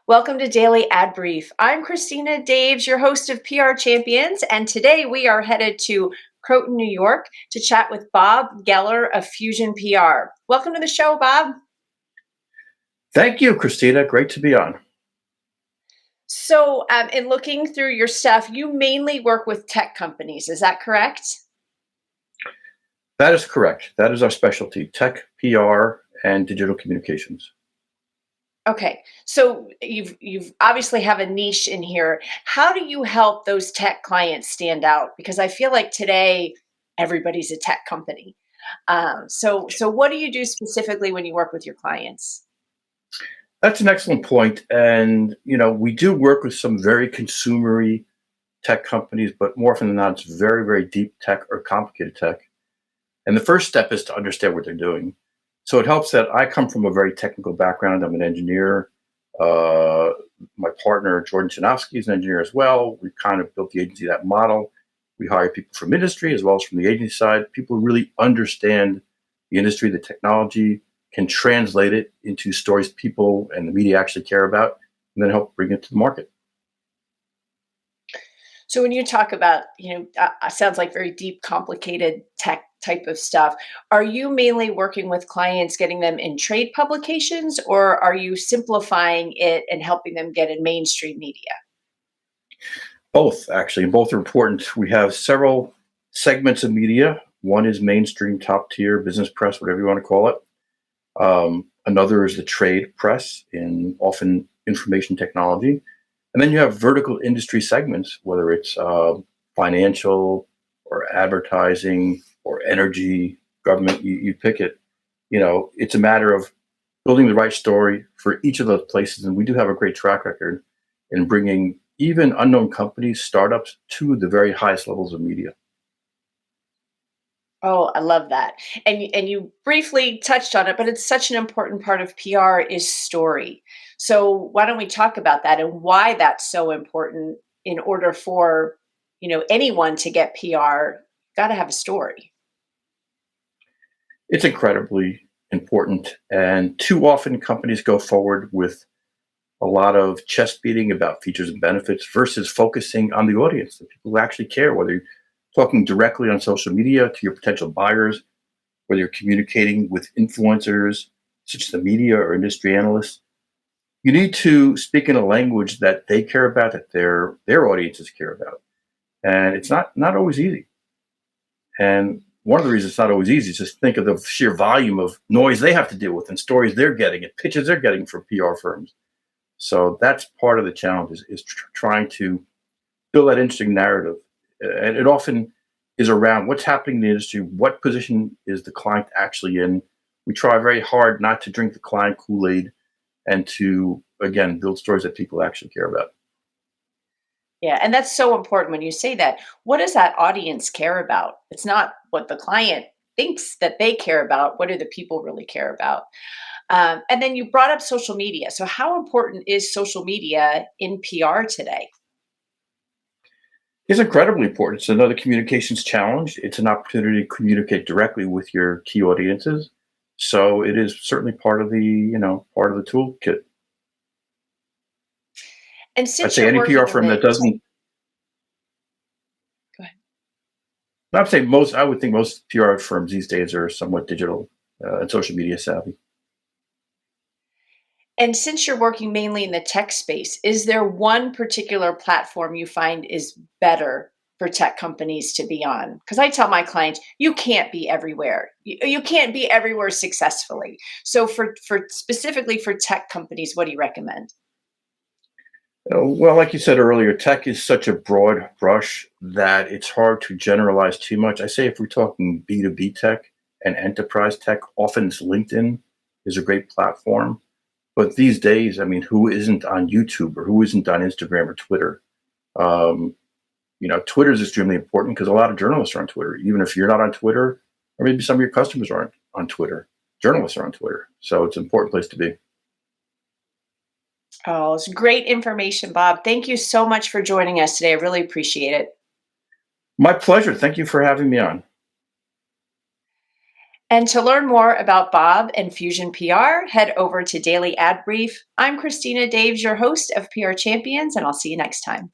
Welcome to Daily Ad Brief. I'm Christina Daves, your host of PR Champions, and today we are headed to Croton, New York to chat with Bob Geller of Fusion PR. Welcome to the show, Bob. Thank you, Christina. Great to be on. In looking through your stuff, you mainly work with tech companies. Is that correct? That is correct. That is our specialty, tech, PR, and digital communications. Okay, so you've obviously have a niche in here. How do you help those tech clients stand out? Because I feel like today everybody's a tech company. So what do you do specifically when you work with your clients? That's an excellent point. And, we do work with some very consumery tech companies, but more often than not, it's very, very deep tech or complicated tech. And the first step is to understand what they're doing. So it helps that I come from a very technical background. I'm an engineer. Uh, my partner, Jordan Chanofsky, is an engineer as well. We kind of built the agency that model. We hire people from industry as well as from the agency side, people who really understand the industry, the technology, can translate it into stories people and the media actually care about, and then help bring it to the market. So when you talk about, sounds like very deep, complicated tech type of stuff, are you mainly working with clients, getting them in trade publications, or are you simplifying it and helping them get in mainstream media? Both, actually, and both are important. We have several segments of media. One is mainstream, top tier, business press, whatever you want to call it. Another is the trade press in often information technology. And then you have vertical industry segments, whether it's financial or advertising or energy, government, you pick it. It's a matter of building the right story for each of those places. And we do have a great track record in bringing even unknown companies, startups to the very highest levels of media. Oh, I love that. And you briefly touched on it, but it's such an important part of PR is story. So why don't we talk about that and why that's so important in order for, anyone to get PR, got to have a story. It's incredibly important. And too often companies go forward with a lot of chest beating about features and benefits versus focusing on the audience, the people who actually care, whether you're talking directly on social media to your potential buyers, whether you're communicating with influencers, such as the media or industry analysts. You need to speak in a language that they care about, that their audiences care about. And it's not always easy. And one of the reasons it's not always easy is just think of the sheer volume of noise they have to deal with and stories they're getting and pitches they're getting from PR firms. So that's part of the challenge is trying to build that interesting narrative. And it often is around what's happening in the industry, what position is the client actually in. We try very hard not to drink the client Kool-Aid and to, again, build stories that people actually care about. Yeah, and that's so important when you say that. What does that audience care about? It's not what the client thinks that they care about. What do the people really care about? And then you brought up social media. So, how important is social media in PR today? It's incredibly important. It's another communications challenge. It's an opportunity to communicate directly with your key audiences. So it is certainly part of the toolkit. And I'd since say you're any PR working in firm the that doesn't. Go ahead. I'd say most. I would think most PR firms these days are somewhat digital and social media savvy. And since you're working mainly in the tech space, is there one particular platform you find is better for tech companies to be on? Because I tell my clients, you can't be everywhere. You can't be everywhere successfully. So for specifically for tech companies, what do you recommend? Well, like you said earlier, tech is such a broad brush that it's hard to generalize too much. I say if we're talking B2B tech and enterprise tech, often it's LinkedIn is a great platform. But these days, I mean, who isn't on YouTube or who isn't on Instagram or Twitter? Um, Twitter is extremely important because a lot of journalists are on Twitter. Even if you're not on Twitter, or maybe some of your customers aren't on Twitter, journalists are on Twitter. So it's an important place to be. Oh, it's great information, Bob. Thank you so much for joining us today. I really appreciate it. My pleasure. Thank you for having me on. And to learn more about Bob and Fusion PR, head over to Daily Ad Brief. I'm Christina Daves, your host of PR Champions, and I'll see you next time.